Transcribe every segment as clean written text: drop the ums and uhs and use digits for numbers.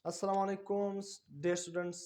अस्सलाम वालेकुम dear students.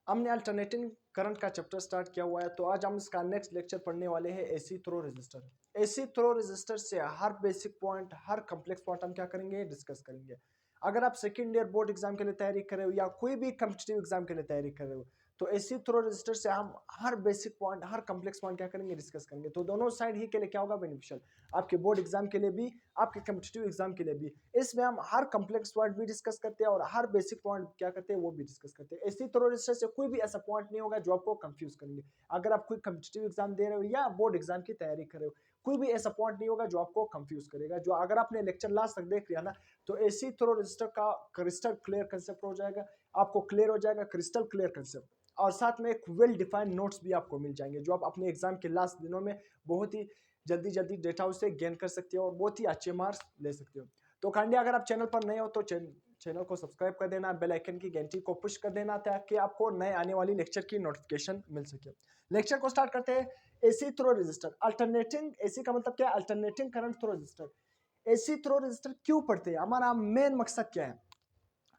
हमने अल्टरनेटिंग करंट का चैप्टर स्टार्ट किया हुआ है, तो आज हम इसका नेक्स्ट लेक्चर पढ़ने वाले हैं AC through resistor. AC through resistor से हर बेसिक पॉइंट, हर कम्प्लेक्स पॉइंट हम क्या करेंगे, डिस्कस करेंगे। अगर आप सेकेंड ईयर बोर्ड एग्जाम के लिए तैयारी कर रहे हो या कोई भी कम्पिटिटिव एग्जाम के लिए तैयारी कर रहे हो, तो एसी थ्रो रेजिस्टर से हम हर बेसिक पॉइंट, हर कम्प्लेक्स पॉइंट क्या करेंगे, डिस्कस करेंगे। तो दोनों साइड ही के लिए क्या होगा, बेनिफिशियल, आपके बोर्ड एग्जाम के लिए भी, आपके कम्पिटिटिव एग्जाम के लिए भी। इसमें हम हर कम्प्लेक्स पॉइंट भी डिस्कस करते हैं और हर बेसिक पॉइंट क्या करते हैं, वो भी डिस्कस करते हैं। इसी तरह से कोई भी ऐसा पॉइंट नहीं होगा जो आपको कंफ्यूज करेंगे। अगर आप कोई कम्पिटिटिव एग्जाम दे रहे हो या बोर्ड एग्जाम की तैयारी कर रहे हो, कोई भी ऐसा पॉइंट नहीं होगा जो आपको कंफ्यूज करेगा। जो अगर आपने लेक्चर लास्ट तक देख लिया ना, तो एसी थ्रो रजिस्टर का क्रिस्टल क्लियर कंसेप्ट हो जाएगा, आपको क्लियर हो जाएगा क्रिस्टल क्लियर कंसेप्ट। और साथ में एक वेल डिफाइंड नोट्स भी आपको मिल जाएंगे, जो आप अपने एग्जाम के लास्ट दिनों में बहुत ही जल्दी जल्दी डेटा उसे गेन कर सकते हो और बहुत ही अच्छे मार्क्स ले सकते हो। तो काइंडली अगर आप चैनल पर नए हो तो चैनल को सब्सक्राइब कर देना, बेल आइकन की घंटी को पुश कर देना, ताकि आपको नए आने वाली लेक्चर की नोटिफिकेशन मिल सके। लेक्चर को स्टार्ट करते हैं। AC through resistor, alternating AC का मतलब क्या है, alternating current through resistor. AC through resistor क्यों पढ़ते हैं, हमारा मेन मकसद क्या है।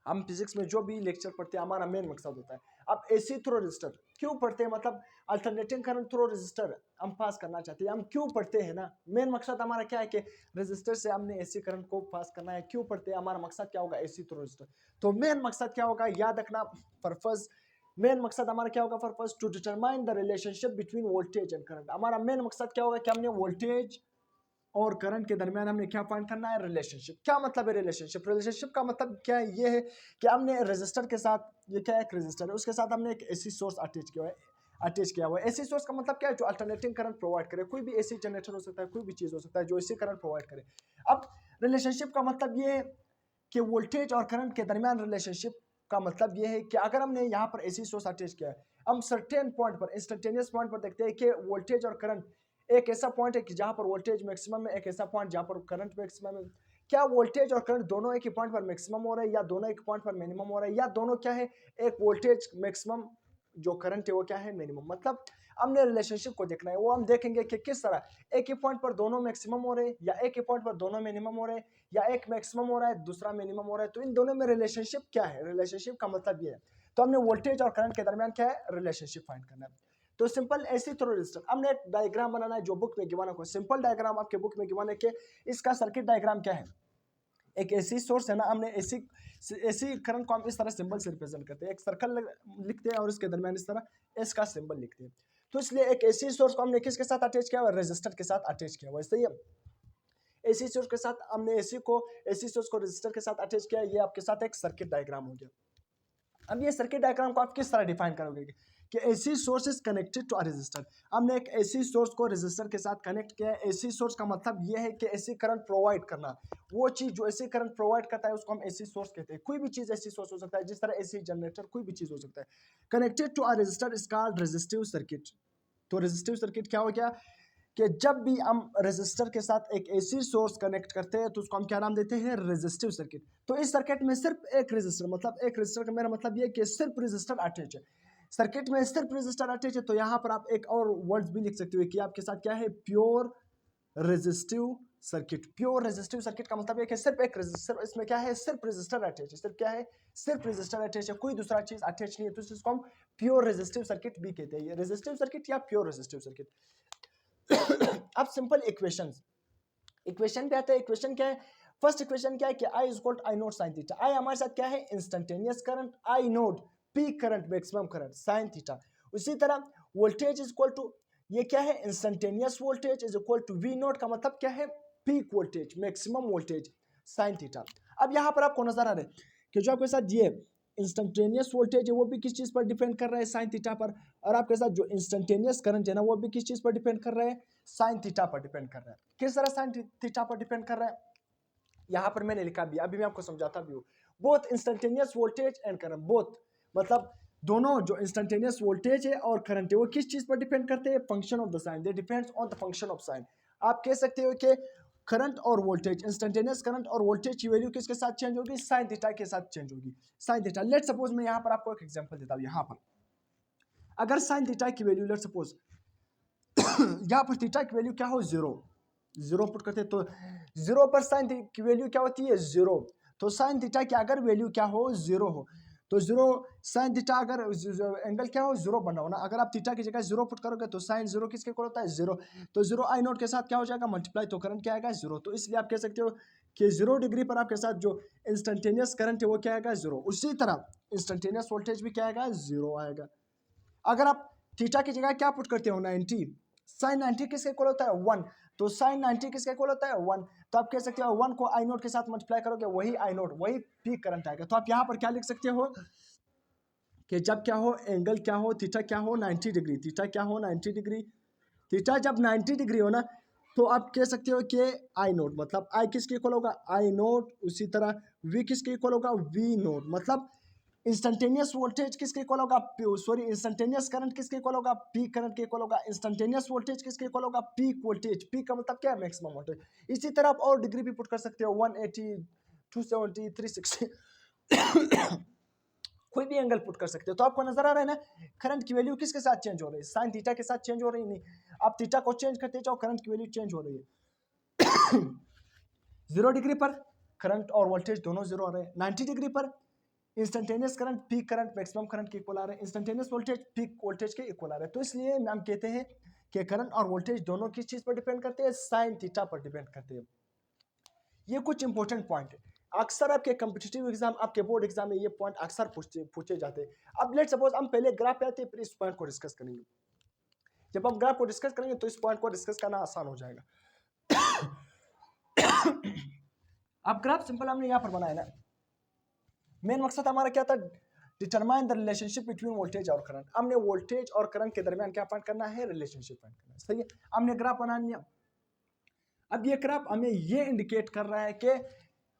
हम फिजिक्स में जो भी लेक्चर पढ़ते हैं, हमारा मेन मकसद होता है। अब एसी थ्रो रजिस्टर क्यों पढ़ते हैं, मतलब अल्टरनेटिंग करंट थ्रो रजिस्टर हम पास करना चाहते हैं। हम क्यों पढ़ते हैं ना, मेन मकसद हमारा क्या है कि रजिस्टर से हमने एसी करंट को पास करना है। क्यों पढ़ते हैं, हमारा मकसद क्या होगा, एसी थ्रो रजिस्टर। तो मेन मकसद क्या होगा, याद रखना, पर्पस, मेन मकसद हमारा क्या होगा, purpose to determine the relationship between voltage and current. हमारा मेन मकसद क्या होगा कि हमने वोल्टेज और करंट के दरमियान हमने क्या फाइंड करना है, रिलेशनशिप। क्या मतलब है रिलेशनशिप, रिलेशनशिप का मतलब क्या है, ये है कि हमने रेजिस्टर के साथ, ये क्या है, एक रेजिस्टर है, उसके साथ हमने एक एसी सोर्स अटैच किया हुआ है। एसी सोर्स का मतलब क्या है, जो अल्टरनेटिंग करंट प्रोवाइड करे। कोई भी एसी जनरेटर हो सकता है, कोई भी चीज हो सकता है जो एसी करंट प्रोवाइड करे। अब रिलेशनशिप का मतलब ये है कि वोल्टेज और करंट के दरमियान रिलेशनशिप का मतलब ये है कि अगर हमने यहाँ पर एसी सोर्स अटैच किया है, हम सर्टेन पॉइंट पर, इंस्टेंटेनियस पॉइंट पर देखते हैं कि वोल्टेज और करंट, एक ऐसा पॉइंट है कि जहां पर वोल्टेज मैक्सिमम है, एक ऐसा पॉइंट जहां पर करंट मैक्सिमम है। क्या वोल्टेज और करंट दोनों एक ही पॉइंट पर मैक्सिमम हो रहा है, या दोनों एक पॉइंट पर मिनिमम हो रहा है, या दोनों क्या है, एक वोल्टेज मैक्सिमम, जो करंट है वो क्या है, मिनिमम। मतलब हमने रिलेशनशिप को देखना है, वो हम देखेंगे कि किस तरह एक ही पॉइंट पर दोनों मैक्सिमम हो रहे हैं, या एक ही पॉइंट पर दोनों मिनिमम हो रहे हैं, या एक मैक्सिमम हो रहा है दूसरा मिनिमम हो रहा है। तो इन दोनों में रिलेशनशिप क्या है, रिलेशनशिप का मतलब ये है। तो हमने वोल्टेज और करंट के दरमियान क्या है, रिलेशनशिप फाइंड करना है। तो सिंपल एसी थ्रो रजिस्टर, हमने एक डायग्राम बनाना है जो बुक में गिवन है। सिंपल डायग्राम आपके बुक में गिवन है कि इसका सर्किट डायग्राम क्या है। एक एसी सोर्स है ना, हमने एसी एसी करंट को हम इस तरह सिंबल से रिप्रेजेंट करते हैं, एक सर्कल लिखते हैं और इसके दरमियान इस तरह एस का सिंबल लिखते हैं। तो इसलिए एक एसी सोर्स को हमने किसके साथ अटैच किया हुआ है, रेजिस्टर के साथ अटैच किया हुआ है। सही है, एसी सोर्स के साथ हमने एसी सोर्स को रेजिस्टर के साथ अटैच किया। ये आपके साथ एक सर्किट डायग्राम हो गया। अब ये सर्किट डायग्राम को आप किस तरह डिफाइन करोगे कि AC source is connected to a resistor. हमने एक एसी सोर्स को रेजिस्टर के साथ कनेक्ट किया है। एसी सोर्स का मतलब ये है कि एसी करंट प्रोवाइड करना, वो चीज जो एसी करंट प्रोवाइड करता है उसको हम एसी सोर्स कहते हैं। कोई भी चीज एसी सोर्स हो सकता है, जिस तरह एसी जनरेटर, कोई भी चीज हो सकता है। Connected to a resistor is called resistive circuit. तो रेजिस्टिव सर्किट क्या हो गया कि जब भी हम रेजिस्टर के साथ एक एसी सोर्स कनेक्ट करते हैं तो उसको हम क्या नाम देते हैं, रेजिस्टिव सर्किट। तो इस सर्किट में सिर्फ एक रेजिस्टर, मतलब एक रेजिस्टर का मेरा मतलब ये है कि सिर्फ रेजिस्टर अटैच है सर्किट में, सिर्फ रेजिस्टर अटैच है। तो यहाँ पर आप एक और वर्ड्स भी लिख सकते हो कि आपके साथ क्या है, pure resistive circuit. Pure resistive circuit का मतलब है कि सिर्फ एक रेजिस्टर, इसमें क्या है, सिर्फ रेजिस्टर अटैच है। सिर्फ क्या है, सिर्फ रेजिस्टर अटैच है, कोई दूसरा चीज अटैच नहीं है। तो इसको हम प्योर रेजिस्टिव सर्किट भी कहते हैं, रेजिस्टिव सर्किट या प्योर रेजिस्टिव सर्किट। अब सिंपल इक्वेशंस, इक्वेशन पे आते हैं। इक्वेशन क्या है, फर्स्ट इक्वेशन क्या है कि I is equal to I naught sine theta. I हमारे साथ क्या है, instantaneous current, I naught peak current, maximum current, sine theta. उसी तरह वोल्टेज इज इक्वल टू, ये क्या है, instantaneous voltage is equal to V naught, का मतलब क्या है, peak voltage, maximum voltage, sine theta. अब यहां पर आपको नजर आ रहा है कि जो आपके साथ ये इंस्टेंटेनियस वोल्टेज है वो भी किस चीज पर डिपेंड कर रहा है, साइन थीटा पर। और आपके साथ जो इंस्टेंटेनियस करंट है ना, वो भी किस चीज पर डिपेंड कर रहा है, साइन थीटा पर डिपेंड कर रहा है। किस तरह साइन थीटा पर डिपेंड कर रहा है, यहां पर मैंने लिखा भी, अभी मैं आपको समझाता भी हूँ। Both instantaneous voltage and current, both मतलब दोनों, जो इंस्टेंटेनियस वोल्टेज है और करंट है वो किस चीज पर डिपेंड करते हैं, function of the sine, they depends on the function of sine. आप कह सकते हो कि करंट और वोल्टेज, इंस्टेंटेनियस करंट और वोल्टेज की वैल्यू किसके साथ चेंज होगी, साइन थीटा के साथ चेंज होगी, साइन थीटा। लेट सपोज मैं यहां पर आपको एक एग्जांपल देता हूं। यहां पर अगर साइन थीटा की वैल्यू, लेट सपोज यहां पर थीटा की वैल्यू क्या हो, जीरो, जीरो पुट करते हैं तो जीरो पर साइन की वैल्यू क्या होती है, जीरो। तो साइन थीटा की अगर वैल्यू क्या हो, जीरो हो, तो जीरो साइन थीटा अगर एंगल क्या हो, जीरो बना हो ना, अगर आप थीटा की जगह जीरो पुट करोगे तो साइन जीरो किसके इक्वल होता है, जीरो। तो जीरो आई नोट के साथ क्या हो जाएगा, मल्टीप्लाई, तो करंट क्या आएगा, जीरो। तो इसलिए आप कह सकते हो कि 0 डिग्री पर आपके साथ जो इंस्टेंटेनियस करंट है वो क्या आएगा, जीरो। उसी तरह इंस्टेंटेनियस वोल्टेज भी क्या आएगा, जीरो आएगा। अगर आप थीटा की जगह क्या पुट करते हो, 90, साइन 90 किसके इक्वल होता है, 1, तो साइन 90 किसके इक्वल होता है, 1। तो आप कह सकते हो 1 को आई नोट के साथ मल्टीप्लाई करोगे, वही आई नोट, वही पीक करंट आएगा। तो आप यहाँ पर क्या लिख सकते हो कि जब क्या हो, एंगल क्या हो, थीटा क्या हो, 90 डिग्री, थीटा क्या हो, 90 डिग्री, थीटा जब 90 डिग्री हो ना, तो आप कह सकते हो कि आई नोट, मतलब आई किसके इक्वल होगा, आई नोट। उसी तरह वी किसके इक्वल होगा, वी नोट। मतलब इंस्टेंटेनियस वोल्टेज किसके इक्वल होगा, सॉरी इंस्टेंटेनियस करंट किसके इक्वल होगा, पीक करंट के इक्वल होगा। इंस्टेंटेनियस वोल्टेज किसके इक्वल होगा, पीक वोल्टेज। पीक का मतलब क्या है, मैक्सिमम वोल्टेज। इसी तरह आप और डिग्री भी पुट कर सकते हो, 180, 270, 360 कोई भी एंगल पुट कर सकते हो। तो आपको नजर आ रहा है ना, करंट की वैल्यू किसके साथ चेंज हो रही है, साइन थीटा के साथ चेंज हो रही है, नहीं, आप थीटा को चेंज करते जाओ, करंट की वैल्यू चेंज हो रही है। 0 डिग्री पर करंट और वोल्टेज दोनों जीरो आ रहे हैं, 90 डिग्री पर instantaneous current, peak current maximum current के इक्वल आ रहे हैं, इंस्टेंटेनियस वोल्टेज पीक वोल्टेज के इक्वल आ रहे हैं। तो इसलिए हम कहते हैं कि करंट और वोल्टेज दोनों किस चीज पर डिपेंड करते हैं, साइन थीटा पर डिपेंड करते हैं। ये कुछ इंपॉर्टेंट पॉइंट है, अक्सर आपके कॉम्पिटिटिव एग्जाम, आपके बोर्ड एग्जाम में ये पॉइंट अक्सर पूछे जाते हैं। अब लेट सपोज हम पहले ग्राफ पे आते हैं, फिर इस पॉइंट को डिस्कस करेंगे। जब हम ग्राफ को डिस्कस करेंगे तो इस पॉइंट को डिस्कस करना आसान हो जाएगा। अब ग्राफ सिंपल हमने यहाँ पर बनाया ना, मेन मकसद हमारा क्या था, determine the relationship between voltage और करंट। हमने वोल्टेज और करंट के दरमियान क्या फाइंड करना है, रिलेशनशिप फाइंड करना है, सही है। हमने ग्राफ बना लिया। अब ये ग्राफ हमें ये इंडिकेट कर रहा है कि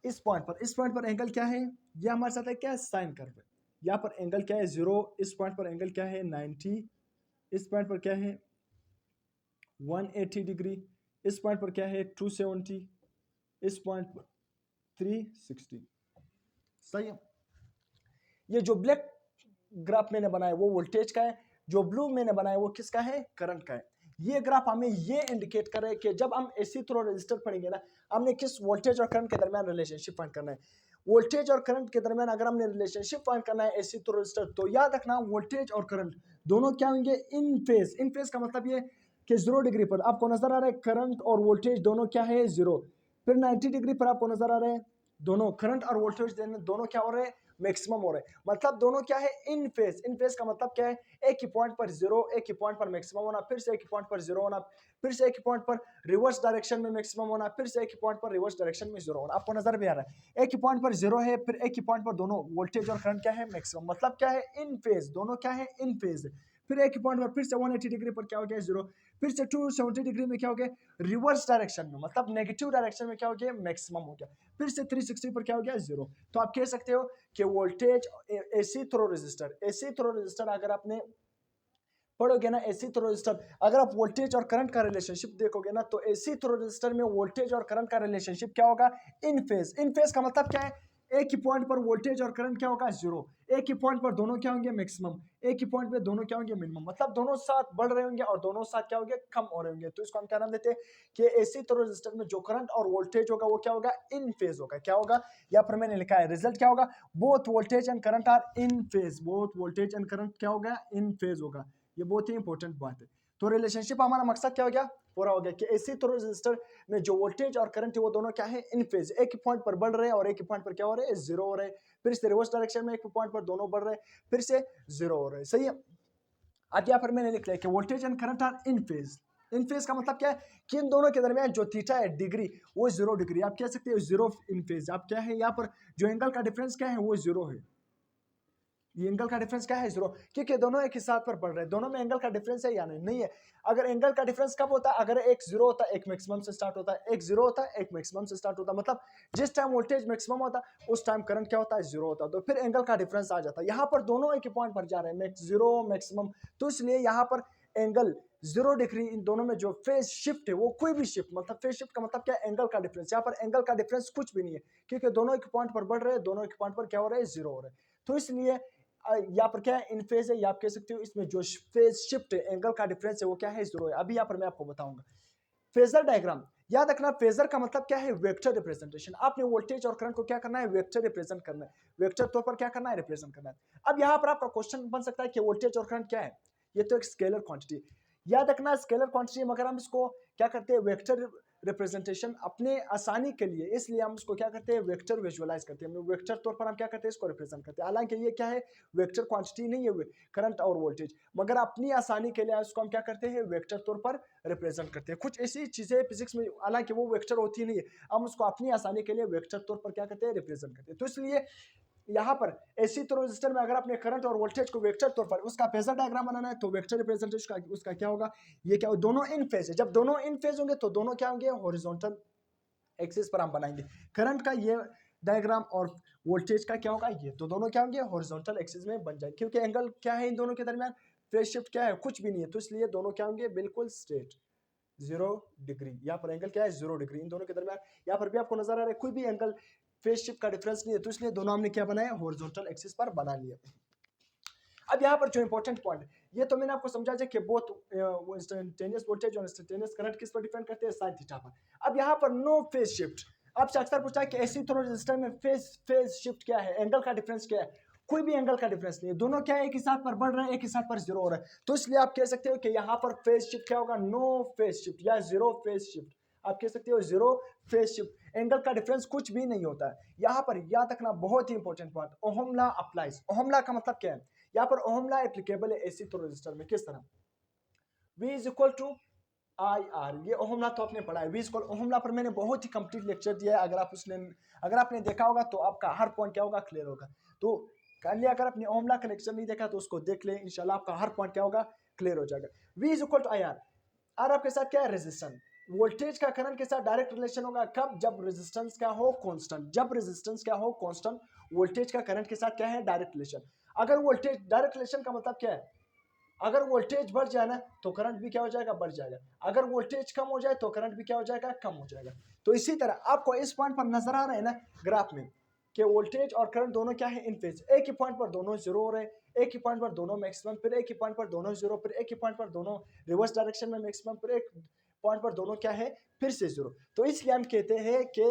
इस पॉइंट पर एंगल क्या है, ये हमारे साथ है क्या, साइन कर्व है। यहाँ पर एंगल क्या है, 0, इस पॉइंट पर एंगल क्या है, 90, इस पॉइंट पर क्या है 180 डिग्री, इस पॉइंट पर क्या है 270, इस पॉइंट पर 360, सही है। ये जो ब्लैक ग्राफ मैंने बनाया वो वोल्टेज का है, जो ब्लू मैंने बनाया वो किसका है, करंट का है। ये ग्राफ हमें ये इंडिकेट कर रहा है कि जब हम एसी थ्रो रेजिस्टर पढ़ेंगे ना, हमने किस वोल्टेज और करंट के दरमियान रिलेशनशिप फाइंड करना है। वोल्टेज और करंट के दरमियान अगर हमने रिलेशनशिप फाइंड करना है एसी थ्रो रेजिस्टर, तो याद रखना वोल्टेज और करंट दोनों क्या होंगे, इन फेज। इन फेज का मतलब ये कि 0 डिग्री पर आपको नजर आ रहा है करंट और वोल्टेज दोनों क्या है, 0। फिर 90 डिग्री पर आपको नजर आ रहे हैं दोनों करंट और वोल्टेज दोनों क्या हो रहे हैं, मैक्सिमम हो रहे हैं। मतलब दोनों क्या है, इन फेज। इन फेज का मतलब क्या है, एक ही पॉइंट पर 0, एक ही पॉइंट पर मैक्सिमम होना, फिर से एक ही पॉइंट पर 0 होना, फिर से एक ही पॉइंट पर रिवर्स डायरेक्शन में मैक्सिमम होना, फिर से एक ही पॉइंट पर रिवर्स डायरेक्शन में 0 होना। आपको नजर भी आ रहा है, एक ही पॉइंट पर 0 है, फिर एक ही पॉइंट पर दोनों वोल्टेज और करंट क्या है, मैक्सिमम। मतलब क्या है, इन फेज, दोनों क्या है, इन फेज। फिर एक ही पॉइंट पर फिर से 180 डिग्री पर क्या हो गया, 0, फिर से 270 डिग्री में क्या हो गया, रिवर्स डायरेक्शन में, मतलब नेगेटिव डायरेक्शन में क्या हो गया, मैक्सिमम हो गया, फिर से 360 पर क्या हो गया, 0। तो आप कह सकते हो कि वोल्टेज एसी थ्रो रेजिस्टर अगर आपने पढ़ोगे ना, एसी थ्रो रेजिस्टर, अगर आप वोल्टेज और करंट का रिलेशनशिप देखोगे ना, तो एसी थ्रो रेजिस्टर में वोल्टेज और करंट का रिलेशनशिप क्या होगा, इन फेज। इन फेज का मतलब क्या है, एक ही पॉइंट पर वोल्टेज और करंट क्या होगा, 0, एक ही पॉइंट पर दोनों क्या होंगे, मैक्सिमम, एक ही पॉइंट पे दोनों क्या होंगे, मिनिमम। मतलब दोनों साथ बढ़ रहे होंगे और दोनों साथ क्या होंगे, कम हो रहे होंगे। तो इसको हम क्या नाम देते हैं कि एसी थ्रो रेजिस्टर में जो करंट और वोल्टेज होगा वो क्या होगा, इन फेज होगा। क्या होगा, यहाँ पर मैंने लिखा है रिजल्ट क्या होगा, both voltage and current are in phase, both voltage and current क्या होगा, इन फेज होगा। ये बहुत ही इंपॉर्टेंट बात है। तो रिलेशनशिप हमारा मकसद क्या हो गया, पूरा हो गया कि एसी थ्रो रेजिस्टर में जो वोल्टेज और करंट है वो दोनों क्या है, इन फेज, एक ही पॉइंट पर बढ़ रहे हैं और एक ही पॉइंट पर क्या हो रहे हैं, 0 हो रहे हैं। फिर से रिवर्स डायरेक्शन में एक ही पॉइंट पर दोनों बढ़ रहे हैं, फिर से 0 हो रहे हैं, सही है। अब यहाँ पर मैंने लिख लिया कि voltage and current are in phase. In phase का मतलब क्या है कि इन दोनों के दरमियान जो थीटा है डिग्री, वो 0 डिग्री, आप कह सकते हो 0 इन फेज। आप क्या है यहाँ पर जो एंगल का डिफरेंस क्या है, वो 0 है। ये एंगल का डिफरेंस क्या है, 0, क्योंकि दोनों एक ही साथ पर बढ़ रहे हैं। दोनों में एंगल का डिफरेंस है या नहीं, नहीं है। अगर एंगल का डिफरेंस कब होता है, अगर एक 0 होता है, एक मैक्सिमम से स्टार्ट होता है, एक 0 होता है, एक मैक्सिमम से स्टार्ट होता है। मतलब जिस टाइम वोल्टेज मैक्सिमम होता है उस टाइम करंट क्या होता है, 0 होता है। तो फिर एंगल का डिफरेंस आ जाता है। यहाँ पर दोनों एक ही पॉइंट पर जा रहे हैं, 0 मैक्सिमम, तो इसलिए यहाँ पर एंगल 0 डिग्री। इन दोनों में जो फेज शिफ्ट है वो कोई भी शिफ्ट, मतलब फेज शिफ्ट का मतलब क्या है, एंगल का डिफरेंस। यहाँ पर एंगल का डिफरेंस कुछ भी नहीं है, क्योंकि दोनों एक पॉइंट पर बढ़ रहे हैं, दोनों एक पॉइंट पर क्या हो रहे हैं, 0 हो रहे हैं। तो इसलिए यहाँ पर क्या है, इन फेज है, या आप कह सकते हो इसमें जो फेज शिफ्ट है, एंगल का डिफरेंस है वो क्या है, 0 है। अभी यहाँ पर मैं आपको बताऊंगा फेजर डायग्राम। याद रखना फेजर का मतलब क्या है, वेक्टर रिप्रेजेंटेशन। आपने वोल्टेज और करंट को क्या करना है, वेक्टर रिप्रेजेंट करना है, वेक्टर तौर पर क्या करना है, रिप्रेजेंट करना है। अब यहाँ पर आपका क्वेश्चन बन सकता है कि वोल्टेज और करंट क्या है, ये तो एक स्केलर क्वांटिटी। याद रखना स्केलर क्वांटिटी, मगर हम इसको क्या करते हैं, वेक्टर रिप्रेजेंटेशन अपने आसानी के लिए, इसलिए हम इसको क्या करते हैं, वेक्टर विजुअलाइज करते हैं, वेक्टर तौर पर हम क्या करते हैं, इसको रिप्रेजेंट करते हैं। हालांकि ये क्या है, वेक्टर क्वांटिटी नहीं है करंट और वोल्टेज, मगर अपनी आसानी के लिए इसको हम क्या करते हैं, वेक्टर तौर पर रिप्रेजेंट करते हैं। कुछ ऐसी चीजें फिजिक्स में हालांकि वो वेक्टर होती नहीं है, हम उसको अपनी आसानी के लिए वेक्टर तौर पर क्या करते हैं, रिप्रेजेंट करते हैं। तो इसलिए यहाँ पर एसी थ्रो रेजिस्टर में अगर आपने करंट और वोल्टेज को वेक्टर तौर पर उसका फेजर डायग्राम बनाना है तो वेक्टर रिप्रेजेंटेशन का उसका क्या होगा, ये क्या होगा, दोनों इन फेज है। जब दोनों इन फेज होंगे तो दोनों क्या होंगे, हॉरिजॉन्टल एक्सिस पर हम बनाएंगे। करंट का ये डायग्राम और वोल्टेज का क्या होगा, ये तो दोनों क्या होंगे, हॉरिजॉन्टल एक्सिस में बन जाएंगे, क्योंकि एंगल क्या है इन दोनों के दरमियान, फेज शिफ्ट क्या है, कुछ भी नहीं है, तो इसलिए दोनों क्या होंगे, बिल्कुल स्ट्रेट 0 डिग्री। यहाँ पर एंगल क्या है, 0 डिग्री इन दोनों के दरमियान। यहाँ पर भी आपको नजर आ रहा है कोई भी एंगल फेज शिफ्ट का डिफरेंस नहीं है, तो इसलिए दोनों हमने क्या बनाया, हॉरिजॉन्टल एक्सिस पर बना लिया। अब यहाँ पर जो इंपॉर्टेंट पॉइंट, ये तो मैंने आपको समझा कि बोथ इंस्टेंटेनियस वोल्टेज और इंस्टेंटेनियस करंट किस पर डिपेंड करते हैं, साइन थीटा पर। अब यहाँ पर नो फेज शिफ्ट, आपसे अक्सर पूछा है कि एसी थ्रो रेजिस्टर में फेज शिफ्ट क्या है, एंगल का डिफरेंस क्या है, कोई भी एंगल का डिफरेंस नहीं है, दोनों क्या है, एक ही साथ पर बढ़ रहे हैं, एक ही साथ पर जीरो हो रहा है। तो इसलिए आप कह सकते हो कि यहाँ पर फेज शिफ्ट क्या होगा, नो फेज शिफ्ट या जीरो फेज शिफ्ट। आप कह सकते हो जीरो फेज शिफ्ट, एंगल का डिफरेंस कुछ भी नहीं होता है। यहाँ पर याद रखना बहुत ही important point, ohm law applies. Ohm law का मतलब क्या है, यहाँ पर ओहम लॉ एप्लीकेबल है एसी थ्रो रेजिस्टर में। किस तरह, V is equal to I R, ये ओहम लॉ तो आपने पढ़ा है। V is equal ohm law पर मैंने बहुत ही कंप्लीट लेक्चर दिया है, अगर आपने देखा होगा तो आपका हर पॉइंट क्या होगा, क्लियर होगा। तो काइंडली अगर आपने ओहम लॉ का लेक्चर नहीं देखा तो उसको देख ले, इंशाल्लाह आपका हर पॉइंट क्या होगा, क्लियर हो जाएगा। V is equal to I R, R आपके साथ क्या है, रेजिस्टेंस। वोल्टेज का करंट के साथ डायरेक्ट रिलेशन होगा कब, जब रेजिस्टेंस क्या हो, कांस्टेंट। जब रेजिस्टेंस क्या हो, कांस्टेंट, वोल्टेज का करंट के साथ क्या है, डायरेक्ट रिलेशन। अगर वोल्टेज, डायरेक्ट रिलेशन का मतलब क्या है, अगर वोल्टेज बढ़ जाए ना तो करंट भी क्या हो जाएगा, बढ़ जाएगा। अगर वोल्टेज कम हो जाए तो करंट भी क्या हो जाएगा, कम हो जाएगा। तो इसी तरह आपको इस पॉइंट पर नजर आ रहा है ना ग्राफ में कि वोल्टेज और करंट दोनों क्या है, इन फेज। एक ही पॉइंट पर दोनों जीरो हो रहे हैं, एक ही पॉइंट पर दोनों मैक्सिमम, फिर एक ही पॉइंट पर दोनों जीरो, फिर एक ही पॉइंट पर दोनों रिवर्स डायरेक्शन में मैक्सिमम, फिर एक पॉइंट पर दोनों क्या है, फिर से जीरो। तो इसलिए हम कहते हैं कि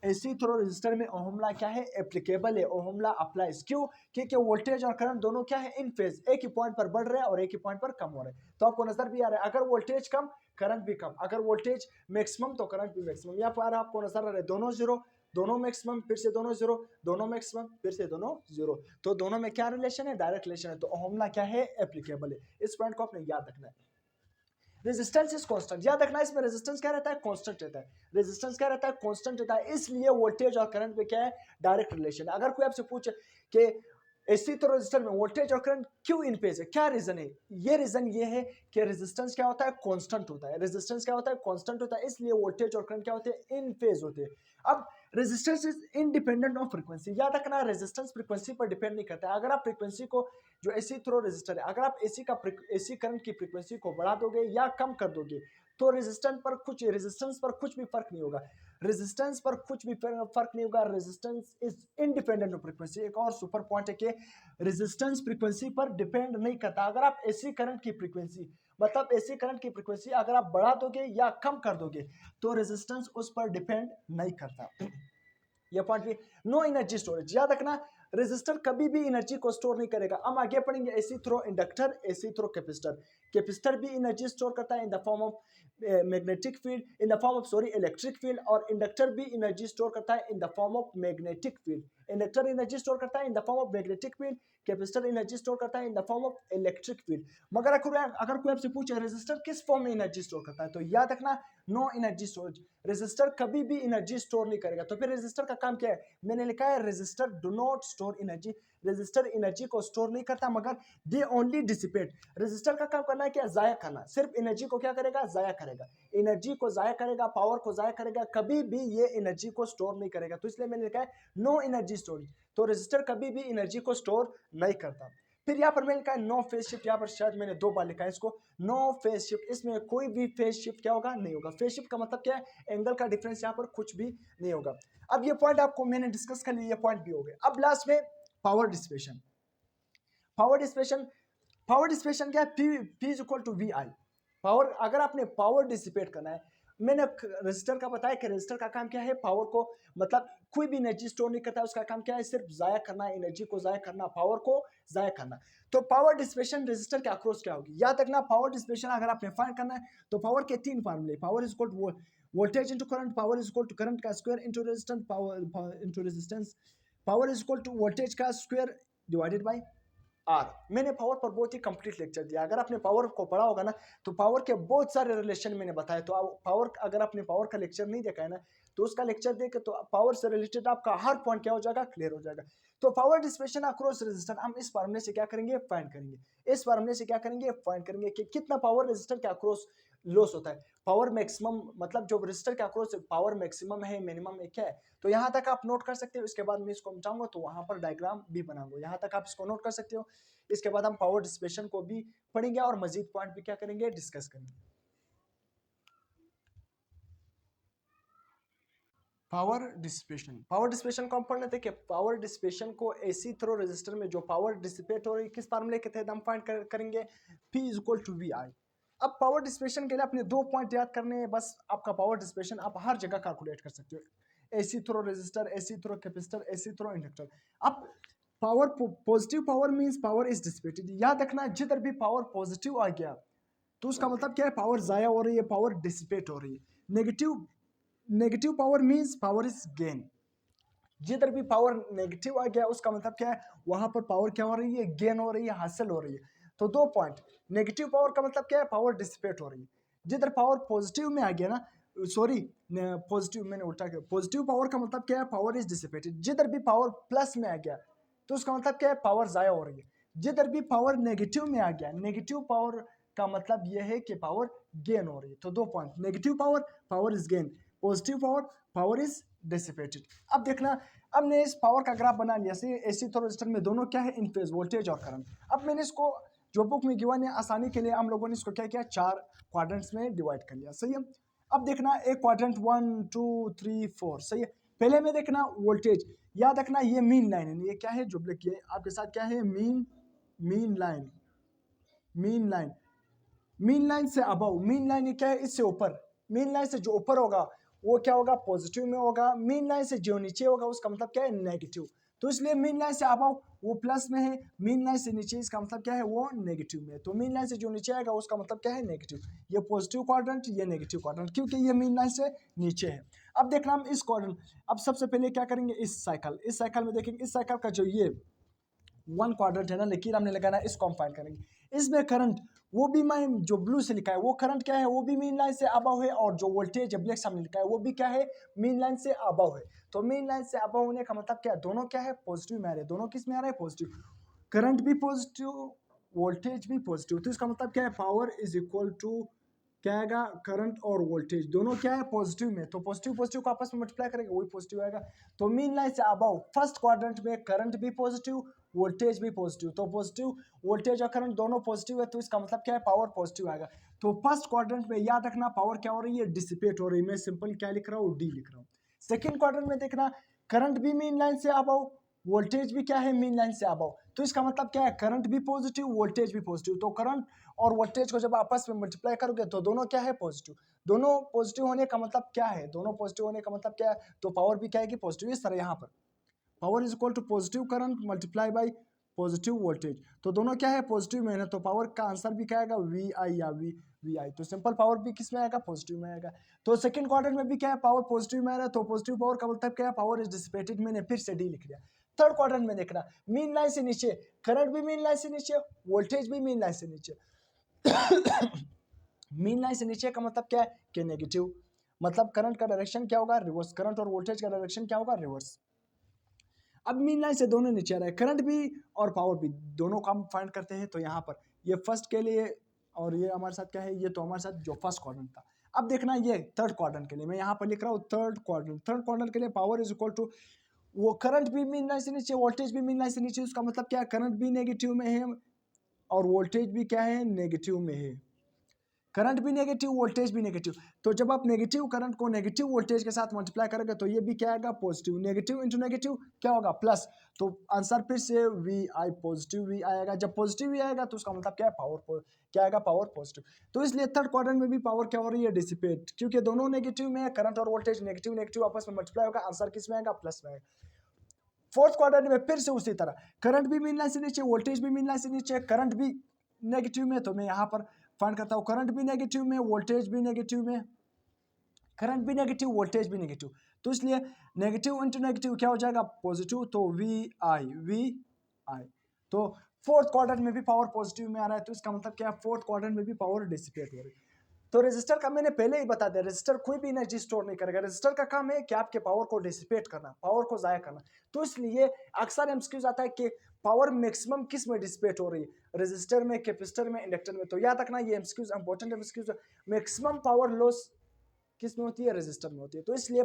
एसी थ्रो रेजिस्टर में ओहम लॉ क्या है, एप्लीकेबल है, ओहम लॉ अप्लाइज। क्यों, क्योंकि वोल्टेज और करंट दोनों क्या है, इन फेज, एक ही पॉइंट पर बढ़ रहे हैं और एक ही पॉइंट पर कम हो रहे हैं। तो आपको नजर भी आ रहा है, अगर वोल्टेज कम करंट भी कम, अगर वोल्टेज मैक्सिमम तो करंट भी मैक्सिमम। यहाँ पर आपको नजर आ रहा है दोनों जीरो, दोनों मैक्सिमम, फिर से दोनों जीरो, दोनों मैक्सिमम, फिर से दोनों जीरो। तो दोनों में क्या रिलेशन है, डायरेक्ट रिलेशन है। तो ओहम लॉ क्या है, एप्लीकेबल है। इस पॉइंट को आपने याद रखना है। रेजिस्टेंस इज कांस्टेंट, याद रखना इसमें रेजिस्टेंस क्या रहता है, कांस्टेंट रहता है। रेजिस्टेंस क्या रहता है, कांस्टेंट रहता है। इसलिए वोल्टेज और करंट में क्या है, डायरेक्ट रिलेशन है। अगर कोई आपसे पूछे कि एसी तो रेजिस्टर में वोल्टेज और करंट क्यों इन फेज है, क्या रीजन है, ये रीजन ये है कि रेजिस्टेंस क्या होता है, कांस्टेंट होता है। रेजिस्टेंस क्या होता है, कांस्टेंट होता है, इसलिए वोल्टेज और करंट क्या होते हैं, इन फेज होते हैं। अब resistance is independent of frequency, याद रखना रेजिस्टेंस फ्रीक्वेंसी पर डिपेंड नहीं करता है। अगर आप फ्रीक्वेंसी को, जो एसी थ्रो रेजिस्टर है, अगर आप एसी करंट की फ्रीक्वेंसी को बढ़ा दोगे या कम कर दोगे तो रेजिस्टेंस पर कुछ भी फर्क नहीं होगा। रेजिस्टेंस पर कुछ भी फर्क नहीं होगा। Resistance is independent of frequency. एक और सुपर पॉइंट है कि रेजिस्टेंस फ्रीक्वेंसी पर डिपेंड नहीं करता। अगर आप एसी करंट की फ्रीक्वेंसी, मतलब एसी करंट की फ्रीक्वेंसी अगर आप बढ़ा दोगे या कम कर दोगे तो रेजिस्टेंस उस पर डिपेंड नहीं करता। यह पॉइंट भी। नो एनर्जी स्टोरेज, याद रखना रेजिस्टर कभी भी एनर्जी को स्टोर नहीं करेगा। हम आगे पढ़ेंगे AC through inductor, AC through capacitor. Capacitor भी एनर्जी स्टोर करता है in the form of magnetic field, in the form of electric field, और इंडक्टर भी एनर्जी स्टोर करता है in the form of magnetic field. Inductor energy store करता है in the form of magnetic field, capacitor energy store करता है in the form of electric field. मगर अगर कोई आपसे पूछे रेजिस्टर किस फॉर्म में एनर्जी स्टोर करता है, तो याद रखना नो एनर्जी स्टोरेज, रेजिस्टर कभी भी एनर्जी स्टोर नहीं करेगा। तो फिर रेजिस्टर का काम क्या है, मैंने लिखा है resistor do not store energy. Resistor energy को स्टोर नहीं करता मगर दे ओनली डिसिपेट। रेजिस्टर का काम करना है क्या, जाया करना। सिर्फ एनर्जी को क्या करेगा, जाया करेगा। एनर्जी को जाया करेगा, पावर को जाया करेगा, कभी भी ये एनर्जी को स्टोर नहीं करेगा। तो इसलिए मैंने लिखा है नो एनर्जी स्टोरेज। तो रेजिस्टर कभी भी एनर्जी को स्टोर नहीं करता। फिर यहाँ पर मैंने लिखा है नो फेज शिफ्ट, यहाँ पर शायद मैंने 2 बार लिखा है इसको, नो फेज शिफ्ट। इसमें कोई भी फेज शिफ्ट क्या होगा, नहीं होगा। फेज शिफ्ट का मतलब क्या है, एंगल का डिफरेंस यहाँ पर कुछ भी नहीं होगा। अब ये पॉइंट आपको मैंने डिस्कस कर लिया, ये पॉइंट भी हो गए। अब लास्ट में power dissipation. Power dissipation, power dissipation क्या है, P is equal to V I. Power, अगर आपने पावर डिसिपेट करना है, मैंने रजिस्टर का बताया कि रजिस्टर का काम क्या है, पावर को मतलब कोई भी एनर्जी स्टोर नहीं करता, उसका काम क्या है, सिर्फ जाया करना, एनर्जी को जाया करना, पावर को जाया करना। तो पावर डिसिपेशन रजिस्टर के अक्रॉस क्या होगी, याद रखना पावर डिसिपेशन अगर आपने फाइंड करना है तो पावर के तीन फार्मूले, power is equal to voltage into current, power is equal to current का square into resistance, power into resistance, power is equal to voltage का स्क्वायर डिवाइडेड बाय आर। मैंने पावर पर बहुत ही कंप्लीट लेक्चर दिया, अगर आपने पावर को पढ़ा होगा ना तो पावर के बहुत सारे रिलेशन मैंने बताए। तो पावर, अगर आपने पावर का लेक्चर नहीं देखा है ना तो उसका लेक्चर देखे तो पावर से रिलेटेड आपका हर पॉइंट क्या हो जाएगा, क्लियर हो जाएगा। तो पावर डिसिपेशन अक्रॉस रेजिस्टर हम इस फार्मूले से क्या करेंगे, फाइंड करेंगे। इस फार्मूले से क्या करेंगे, फाइंड करेंगे कि कितना पावर रेजिस्टर के अक्रॉस लॉस होता है। पावर मैक्सिमम मतलब जो रेजिस्टर के अक्रॉस पावर मैक्सिमम है, मिनिमम है, क्या है। तो यहाँ तक आप नोट कर सकते हो, इसके बाद मैं इसको मिटाऊंगा तो वहां पर डायग्राम भी बनाऊंगा, यहाँ तक आप इसको नोट कर सकते हो। इसके बाद हम पावर डिसिपेशन को भी पढ़ेंगे और मजीद पॉइंट भी क्या करेंगे, डिस्कस करेंगे। पावर डिसिपेशन को हम पढ़ लेते हैं कि पावर डिसिपेशन को एसी थ्रो रेजिस्टर में जो पावर डिसिपेट हो रही है किस फार्मूले के तहत हम फाइंड करेंगे, P is equal to V I. अब पावर डिसिपेशन के लिए अपने दो पॉइंट याद करने हैं बस, आपका पावर डिसिपेशन आप हर जगह कैलकुलेट कर सकते हो, AC through resistor, AC through capacitor, AC through inductor. अब power positive power means power is dissipated, याद रखना जिधर भी पावर पॉजिटिव आ गया तो उसका मतलब क्या है, पावर जाया हो रही है, पावर डिसिपेट हो रही है। Negative power means power is gain, जिधर भी पावर नेगेटिव आ गया उसका मतलब क्या है, वहां पर पावर क्या हो रही है, गेन हो रही है, हासिल हो रही है। तो दो पॉइंट, नेगेटिव पावर का मतलब क्या है, पावर डिसिपेट हो रही है। जिधर पावर पॉजिटिव में आ गया ना, सॉरी पॉजिटिव मैंने उल्टा किया, पॉजिटिव पावर का मतलब क्या है, पावर इज डिसिपेटेड। जिधर भी पावर प्लस में आ गया तो उसका मतलब क्या है, पावर जाया हो रही है। जिधर भी पावर नेगेटिव में आ गया, नेगेटिव पावर का मतलब यह है कि पावर गेन हो रही है। तो दो point, negative power, power is gain, positive power, power is dissipated. अब देखना, अब मैंने इस पावर का ग्राफ बना लिया, एसी तो रजिस्टर में दोनों क्या है, इन फेज, वोल्टेज और करंट। अब मैंने इसको जो बुक में गिवन है आसानी के लिए हम लोगों ने इसको क्या किया, चार क्वाड्रेंट्स में डिवाइड कर लिया, सही है। अब देखना एक क्वाड्रेंट 1 2 3 4, सही है। पहले में देखना वोल्टेज, याद रखना ये मीन लाइन है, ये क्या है जो ब्लैक किया आपके साथ, क्या है, mean line, mean line, mean line से अबव, मीन लाइन क्या है, इससे ऊपर, मीन लाइन से जो ऊपर होगा वो क्या होगा, पॉजिटिव में होगा। मीन लाइन से जो नीचे होगा उसका मतलब क्या है, नेगेटिव। तो इसलिए मीन लाइन से अबव वो प्लस में है, मीन लाइन से नीचे इसका मतलब क्या है, वो नेगेटिव में है। तो मीन लाइन से जो नीचे आएगा उसका मतलब क्या है, नेगेटिव। ये पॉजिटिव क्वाड्रेंट, ये नेगेटिव क्वाड्रेंट, क्योंकि ये मीन लाइन से नीचे है। अब देखना हम इस क्वाड्रेंट, अब सबसे पहले क्या करेंगे, इस साइकिल में देखेंगे, इस साइकिल का जो ये वन क्वाड्रेंट है ना, लकीर हमने लगाना, इसको हम फाइंड करेंगे। इसमें करंट, वो भी मैं जो ब्लू से लिखा है वो करंट क्या है, वो भी मीन लाइन से अबव है, और जो वोल्टेज ब्लैक से हमने लिखा है वो भी क्या है, मीन लाइन से अबव है। तो मीन लाइन से अबव होने का मतलब क्या है, दोनों क्या है, पॉजिटिव में आ रहे हैं। दोनों किस में आ रहे हैं, पॉजिटिव, करंट भी पॉजिटिव, वोल्टेज भी पॉजिटिव। तो इसका मतलब क्या है, पावर इज इक्वल टू क्या आएगा, करंट और वोल्टेज दोनों क्या है, पॉजिटिव में। तो पॉजिटिव पॉजिटिव को आपस में मल्टीप्लाई करेंगे वही पॉजिटिव आएगा। तो मीन लाइन से अबव फर्स्ट क्वाड्रेंट में करंट भी पॉजिटिव, वोल्टेज भी पॉजिटिव। तो पॉजिटिव वोल्टेज और करंट दोनों पॉजिटिव है, तो इसका मतलब क्या है, पावर पॉजिटिव आएगा। तो फर्स्ट क्वाड्रेंट में याद रखना पावर क्या हो रही है, डिसिपेट हो रही है। मैं सिंपल क्या लिख रहा हूँ, डी लिख रहा हूँ। सेकेंड क्वाड्रेंट में देखना, करंट भी मीन लाइन से अबव, वोल्टेज भी क्या है, मीन लाइन से अबव। तो इसका मतलब क्या है, करंट भी पॉजिटिव, वोल्टेज भी पॉजिटिव। तो करंट और वोल्टेज को जब आपस में मल्टीप्लाई करोगे तो दोनों क्या है, पॉजिटिव। दोनों पॉजिटिव होने का मतलब क्या है, दोनों पॉजिटिव होने का मतलब क्या है, तो पावर भी क्या है कि पॉजिटिव। इस तरह यहाँ पर power is equal to positive current multiply by positive voltage. तो दोनों क्या है, पॉजिटिव में है, तो पावर का आंसर भी क्या आएगा, वी आई या वी आई। तो सिंपल पावर भी किस में आएगा, पॉजिटिव में आएगा। तो सेकंड क्वाड्रेंट में भी क्या है, पावर पॉजिटिव में आ रहा है, तो पॉजिटिव पावर का मतलब क्या है, पावर इज डिसिपेटेड। मैंने फिर से डी लिख दिया। थर्ड क्वाड्रेंट में देखना, मीन लाइन से नीचे करंट भी मीन लाइन से नीचे, वोल्टेज भी मीन लाइन से नीचे। मीन लाइन से नीचे का मतलब क्या है कि नेगेटिव, मतलब करंट का डायरेक्शन क्या होगा, रिवर्स। करंट और वोल्टेज का डायरेक्शन क्या होगा, रिवर्स। अब मीन लाइन से दोनों नीचे आ रहे हैं, करंट भी और पावर भी, दोनों का हम फाइंड करते हैं। तो यहाँ पर ये फर्स्ट के लिए और ये हमारे साथ क्या है, ये तो हमारे साथ जो फर्स्ट क्वाड्रेंट था। अब देखना ये थर्ड क्वाड्रेंट के लिए, मैं यहाँ पर लिख रहा हूँ थर्ड क्वाड्रेंट। थर्ड क्वाड्रेंट के लिए पावर इज इक्वल टू, वो करंट भी मीन लाइन से नीचे, वोल्टेज भी मीन लाइन से नीचे। उसका मतलब क्या है, करंट भी नेगेटिव में है और वोल्टेज भी क्या है, नेगेटिव में है। करंट भी नेगेटिव, वोल्टेज भी नेगेटिव। तो जब आप नेगेटिव करंट को नेगेटिव वोल्टेज के साथ मल्टीप्लाई करोगे तो ये भी क्या आएगा, पॉजिटिव। नेगेटिव इंटू नेगेटिव क्या होगा, प्लस। तो आंसर फिर से वी आई, पॉजिटिव वी आएगा। जब पॉजिटिव वी आएगा तो उसका मतलब क्या है, पावर, क्या आएगा, पावर पॉजिटिव। तो इसलिए थर्ड क्वाड्रेंट में भी पावर क्या हो रही है, डिसिपेट, क्योंकि दोनों नेगेटिव में है। करंट और वोल्टेज नेगेटिव नेगेटिव आपस में मल्टीप्लाई होगा, आंसर किस में आएगा, प्लस में आएगा। फोर्थ क्वाड्रेंट में फिर से उसी तरह करंट भी मिलना से नीचे, वोल्टेज भी मिलना से नीचे। करंट भी नेगेटिव में, तो मैं यहाँ पर फाइंड करता हूँ करंट भी नेगेटिव में, वोल्टेज भी नेगेटिव में। करंट भी नेगेटिव, वोल्टेज भी नेगेटिव, तो इसलिए नेगेटिव इंटू नेगेटिव क्या हो जाएगा, पॉजिटिव। तो वी आई। तो फोर्थ क्वाड्रेंट में भी पावर पॉजिटिव में आ रहा है, तो इसका मतलब क्या है, फोर्थ क्वाड्रेंट में भी पावर डिसिपेट हो रही है। तो रेजिस्टर का मैंने पहले ही बता दिया, रेजिस्टर कोई भी एनर्जी स्टोर नहीं करेगा। रेजिस्टर का काम है कि आपके पावर को डिसिपेट करना, पावर को जाया करना। तो इसलिए अक्सर एमसीक्यूज आता है कि पावर मैक्सिमम किस में डिसिपेट हो रही है, रेजिस्टर में, कैपेसिटर में, इंडक्टर में। तो याद रखना ये MCQs important MCQs. Maximum power loss किस में होती है, रेजिस्टर में होती है। तो इसलिए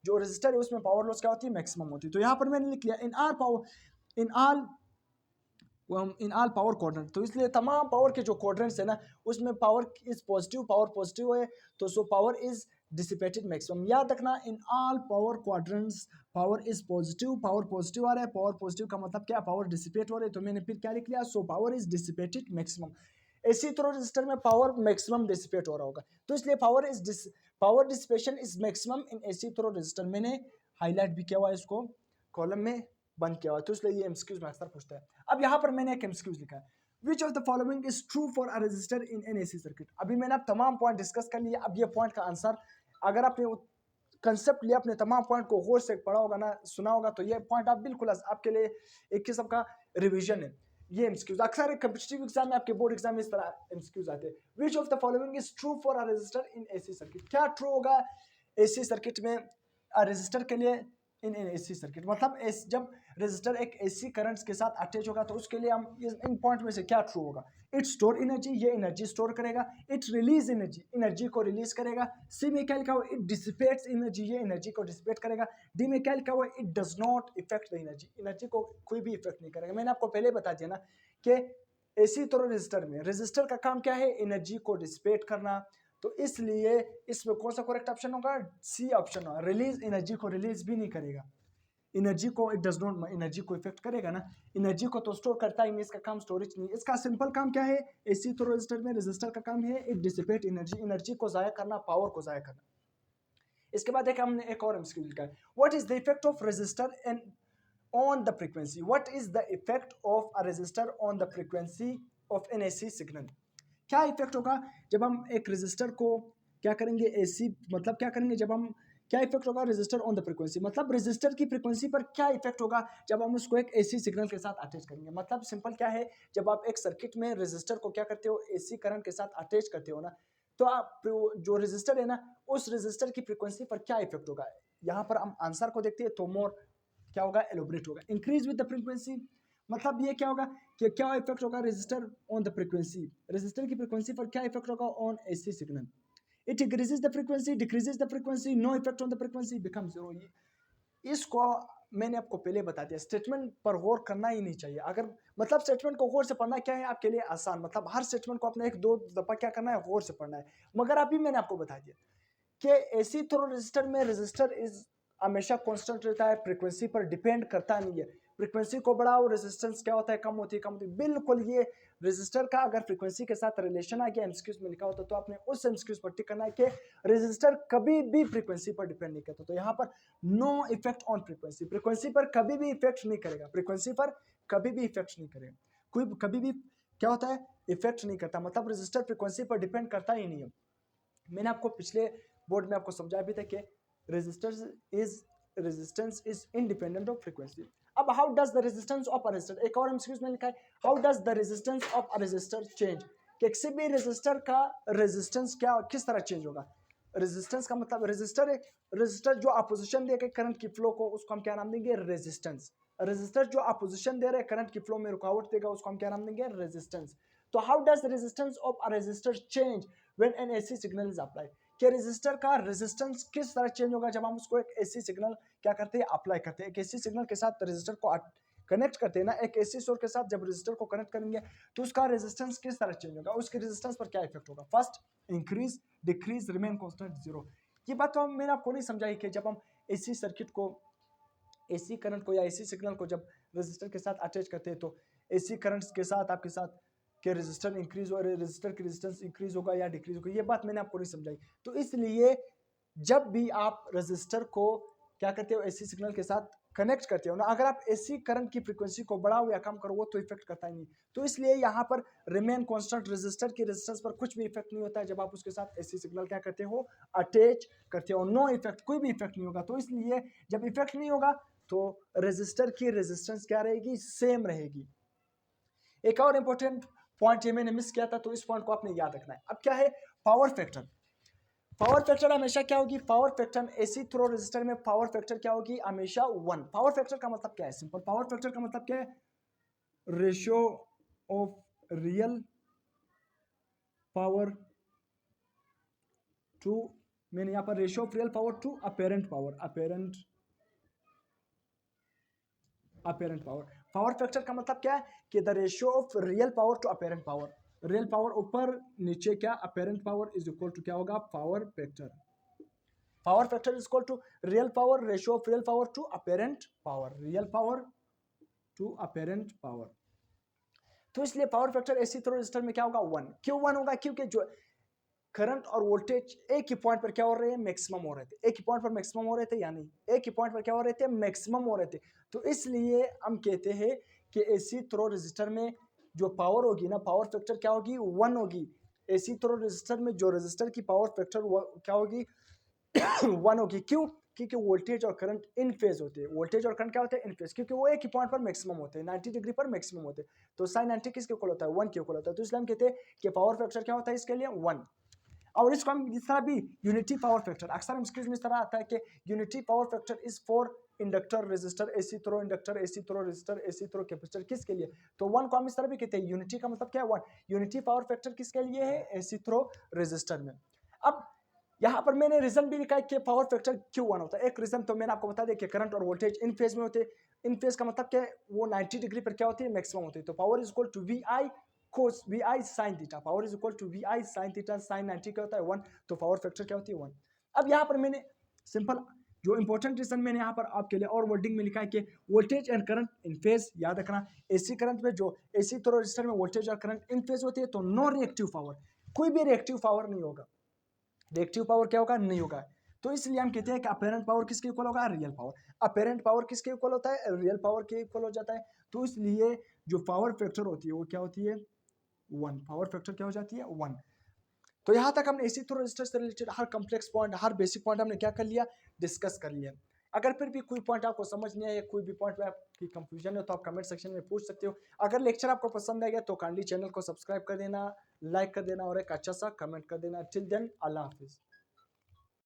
जो रेजिस्टर है उसमें पावर लॉस क्या होती है, मैक्सिमम होती है। तो यहाँ पर मैंने लिख लिया इन ऑल पावर क्वाड्रेंट। तो इसलिए तमाम पावर के जो क्वाड्रेंट्स है ना, उसमें power is positive, power positive है, तो so power is dissipated maximum. याद रखना in all power quadrants power is positive, power positive आ रहा है। पावर पॉजिटिव का मतलब क्या, पावर डिसिपेट हो रही है। तो मैंने फिर क्या लिख लिया, so power is dissipated maximum. AC through resistor में पावर मैक्सिमम डिसिपेट हो रहा होगा, तो इसलिए power dissipation is maximum in AC through resistor. मैंने हाईलाइट भी किया हुआ है इसको, कॉलम में बंद किया हुआ है, तो इसलिए ये एमसीक्यूज में अक्सर पूछता है। अब यहाँ पर मैंने एक एमसीक्यूज लिखा है, which of the following is true for a resistor in an AC circuit. अभी मैंने अब तमाम पॉइंट डिस्कस कर लिया। अब ये पॉइंट का आंसर, अगर आपने कंसेप्ट लिया, अपने तमाम पॉइंट को गौर से पढ़ा होगा ना, सुना होगा, तो ये पॉइंट आप बिल्कुल आपके लिए एक किस्म का रिवीजन है। ये एमसीक्यूज अक्सर एक कॉम्पिटिटिव एग्जाम में, आपके बोर्ड एग्जाम में इस तरह एमसीक्यूज आते हैं। Which of the following is true for a resistor in AC circuit. क्या ट्रू होगा एसी सर्किट में, रेजिस्टर के लिए इन एसी सर्किट। मतलब जब रेजिस्टर एक एसी करंट्स के साथ अटैच होगा तो उसके लिए हम इन पॉइंट में से क्या ट्रू होगा। इट स्टोर एनर्जी, ये एनर्जी स्टोर करेगा। इट रिलीज एनर्जी, एनर्जी को रिलीज करेगा। सी में क्या लिखा हुआ, इट डिसिपेट्स एनर्जी, ये एनर्जी को डिसिपेट करेगा। डी में क्या लिखा हुआ, it does not effect the energy, energy को कोई भी इफेक्ट नहीं करेगा। मैंने आपको पहले बता दिया ना कि एसी तो रेजिस्टर में, रेजिस्टर का काम क्या है, एनर्जी को डिसिपेट करना। तो इसलिए इसमें कौन सा करेक्ट ऑप्शन होगा, सी ऑप्शन होगा। रिलीज, एनर्जी को रिलीज भी नहीं करेगा, एनर्जी को इट डज नॉट, एनर्जी को इफेक्ट करेगा ना, एनर्जी को तो स्टोर करता ही नहीं, इसका काम स्टोरेज नहीं। इसका सिंपल काम क्या है, एसी तो रेजिस्टर में, रेजिस्टर का काम है इट डिसिपेट एनर्जी, एनर्जी को जाया करना, पावर को जाया करना। इसके बाद एक हमने एक और एमसीक्यू लिखा है, what is the effect of resistor and on the frequency. What is the effect of a resistor on the frequency of an AC signal. क्या इफेक्ट होगा जब हम एक रेजिस्टर को क्या करेंगे, एसी मतलब क्या करेंगे, जब हम क्या इफेक्ट होगा रेजिस्टर ऑन द फ्रीक्वेंसी, मतलब रेजिस्टर की फ्रीक्वेंसी पर क्या इफेक्ट होगा जब हम उसको एक एसी सिग्नल के साथ अटैच करेंगे। मतलब सिंपल क्या है, जब आप एक सर्किट में रेजिस्टर को क्या करते हो, एसी करंट के साथ अटैच करते हो ना, तो आप जो रेजिस्टर है ना, उस रेजिस्टर की फ्रीक्वेंसी पर क्या इफेक्ट होगा। यहाँ पर हम आंसर को देखते हैं तो मोर क्या होगा, एलोबरेट होगा। इंक्रीज विद द फ्रीक्वेंसी, मतलब ये क्या होगा कि क्या इफेक्ट होगा resistor on the frequency, resistor की फ्रीक्वेंसी पर क्या इफेक्ट होगा on AC signal. It increases the frequency, decreases the frequency, no effect on the frequency, become zero. इसको मैंने आपको पहले बता दिया, स्टेटमेंट पर गौर करना ही नहीं चाहिए। अगर मतलब स्टेटमेंट को गौर से पढ़ना क्या है आपके लिए आसान, मतलब हर स्टेटमेंट को अपने एक दो दफा क्या करना है, गौर से पढ़ना है। मगर अभी मैंने आपको बता दिया कि एसी थ्रो रेजिस्टर में रेजिस्टर इज हमेशा कांस्टेंट रहता है, फ्रीक्वेंसी पर डिपेंड करता नहीं है। फ्रीक्वेंसी को बढ़ाओ, रेजिस्टेंस क्या होता है, कम होती है, कम होती है। बिल्कुल ये रेजिस्टर का अगर फ्रीक्वेंसी के साथ रिलेशन आ गया एमसीक्यूज में लिखा होता तो आपने उस एमसीक्यूज पर टिक करना है कि रेजिस्टर कभी भी फ्रीक्वेंसी पर डिपेंड नहीं करता। तो यहाँ पर no effect on frequency, frequency पर कभी भी इफेक्ट नहीं करेगा, फ्रीक्वेंसी पर कभी भी इफेक्ट नहीं करेगा, कोई कभी भी क्या होता है, इफेक्ट नहीं करता। मतलब रेजिस्टर फ्रीक्वेंसी पर डिपेंड करता ही नहीं है। मैंने आपको पिछले बोर्ड में आपको समझाया भी था कि resistance is independent of frequency. अब how does the resistance of a resistor, एक और एमसीक्यूज में लिखा है, how does the resistance of a resistor change, कि किसी भी रेजिस्टर का रेजिस्टेंस क्या किस तरह चेंज होगा। रेजिस्टेंस का मतलब रेजिस्टर जो अपोजिशन देगा करंट की फ्लो को, उसको हम क्या नाम देंगे, रेजिस्टेंस। रेजिस्टर जो अपोजिशन दे रहे हैं करंट की फ्लो में रुकावट देगा, उसको हम क्या नाम देंगे, रेजिस्टेंस। तो how does the resistance of a resistor change when an AC signal is applied, कि रेजिस्टर का रेजिस्टेंस किस तरह चेंज होगा जब हम उसको एक एसी सिग्नल क्या करते हैं, अप्लाई करते हैं। एक एसी सिग्नल के साथ रेजिस्टर को कनेक्ट करते हैं ना एक एसी सोर्स के साथ, जब रेजिस्टर को कनेक्ट करेंगे तो उसका रेजिस्टेंस किस तरह चेंज होगा, उसके रेजिस्टेंस पर क्या इफेक्ट होगा, first increase, decrease, remain constant, zero. ये बात तो मैंने आपको नहीं समझाई कि जब हम एसी सर्किट को, एसी करंट को या एसी सिग्नल को जब रेजिस्टर के साथ अटैच करते हैं तो एसी करंट के साथ आपके साथ के रेजिस्टर इंक्रीज और रेजिस्टर की रेजिस्टेंस इंक्रीज होगा या डिक्रीज होगा, ये बात मैंने आपको नहीं समझाई। तो इसलिए जब भी आप रेजिस्टर को क्या करते हो एसी सिग्नल के साथ कनेक्ट करते हो ना, अगर आप एसी करंट की फ्रीक्वेंसी को बढ़ाओ या कम करो वो तो इफेक्ट करता ही नहीं। तो इसलिए यहाँ पर रिमेन कांस्टेंट, रेजिस्टर की रेजिस्टेंस पर कुछ भी इफेक्ट नहीं होता है जब आप उसके साथ एसी सिग्नल क्या करते हो, अटैच करते हो, नो इफेक्ट, कोई भी इफेक्ट नहीं होगा। तो इसलिए जब इफेक्ट नहीं होगा तो रेजिस्टर की रेजिस्टेंस क्या रहेगी, सेम रहेगी। एक और इंपॉर्टेंट पॉइंट ये मैंने मिस किया था, तो इस पॉइंट को आपने याद रखना है। अब क्या है पावर फैक्टर, पावर फैक्टर हमेशा क्या होगी, power factor AC through resistor में पावर फैक्टर क्या होगी, हमेशा 1। पावर फैक्टर का मतलब क्या है, सिंपल, पावर फैक्टर का मतलब क्या है, ratio of real power to, मैंने यहां पर ratio of real power to apparent power, apparent power. Power factor का मतलब क्या है कि the ratio of real power to apparent power, real power ऊपर नीचे क्या, apparent power is equal to क्या होगा, power factor. Power factor is equal to real power, ratio of real power to apparent power, real power to apparent power. तो इसलिए power factor AC through resistor में क्या होगा, 1। क्यों 1 होगा, क्योंकि जो करंट और वोल्टेज एक ही पॉइंट पर क्या हो रहे हैं, मैक्सिमम हो रहे थे, एक ही पॉइंट पर मैक्सिमम हो रहे थे, यानी एक ही पॉइंट पर क्या हो रहे थे, मैक्सिमम हो रहे थे। तो इसलिए हम कहते हैं कि एसी थ्रो रेजिस्टर में जो पावर होगी ना, पावर फैक्टर क्या होगी, 1 होगी। एसी थ्रो रेजिस्टर में जो रेजिस्टर की पावर फैक्टर क्या होगी 1 होगी। क्यों, क्योंकि वोल्टेज और करंट इन फेज होते हैं, वोल्टेज और करंट क्या होते हैं, इन फेज, क्योंकि वो एक ही पॉइंट पर मैक्सिमम होते हैं, 90 डिग्री पर मैक्सिमम होते हैं। तो साइन 90 किसके इक्वल होता है, 1 के इक्वल होता है। तो इसलिए हम कहते हैं कि पावर फैक्टर क्या होता है इसके लिए, 1। और इसको हम इस तरह भी यूनिटी पावर फैक्टर, अक्सर हम स्क्रीन में इस तरह आता है कि unity power factor is for inductor resistor AC through, inductor AC through resistor AC through capacitor, किसके लिए, तो 1 को हम इस तरह भी कहते हैं, यूनिटी का मतलब क्या है 1, यूनिटी पावर फैक्टर किसके लिए है, एसी थ्रो रेजिस्टर में। अब यहाँ पर मैंने रीजन भी लिखा है कि पावर फैक्टर क्यों 1 होता है। एक रीजन तो मैंने आपको बता दिया कि करंट और वोल्टेज इन फेज में होते हैं, इन फेज का मतलब क्या है, वो 90 डिग्री पर क्या होती है, मैक्सिमम होती है। तो power is equal to V I cos vi sin theta, power is equal to vi sin theta, sin 90 क्या होता है 1, तो पावर फैक्टर क्या होती है 1। अब यहाँ पर मैंने सिंपल जो इंपॉर्टेंट रीजन मैंने यहाँ पर आपके लिए और वर्डिंग में लिखा है कि voltage and current in phase, याद रखना एसी करंट में जो एसी थ्रो रेजिस्टर में वोल्टेज और करंट इन फेज होती है, तो नो रिएक्टिव पावर, कोई भी रिएक्टिव पावर नहीं होगा, रिएक्टिव पावर क्या होगा, नहीं होगा। तो इसलिए हम कहते हैं कि अपेरेंट पावर किसके इक्वल होगा, रियल पावर। अपेरेंट पावर किसके इक्वल होता है, रियल पावर के इक्वल हो जाता है। तो इसलिए जो पावर फैक्टर होती है वो क्या होती है, 1, पावर फैक्टर क्या हो जाती है 1। तो यहां तक हमने एसी थ्रो रेजिस्टर से रिलेटेड हर कॉम्प्लेक्स पॉइंट, हर बेसिक पॉइंट हमने क्या कर लिया, डिस्कस कर लिया। अगर फिर भी कोई पॉइंट आपको समझ नहीं आया, कोई भी पॉइंट में आपकी कंफ्यूजन है तो आप कमेंट सेक्शन में पूछ सकते हो। अगर लेक्चर आपको पसंद आ गया तो काइंडली चैनल को सब्सक्राइब कर देना, लाइक कर देना और एक अच्छा सा कमेंट कर देना। टिल देन अल्लाह हाफिज।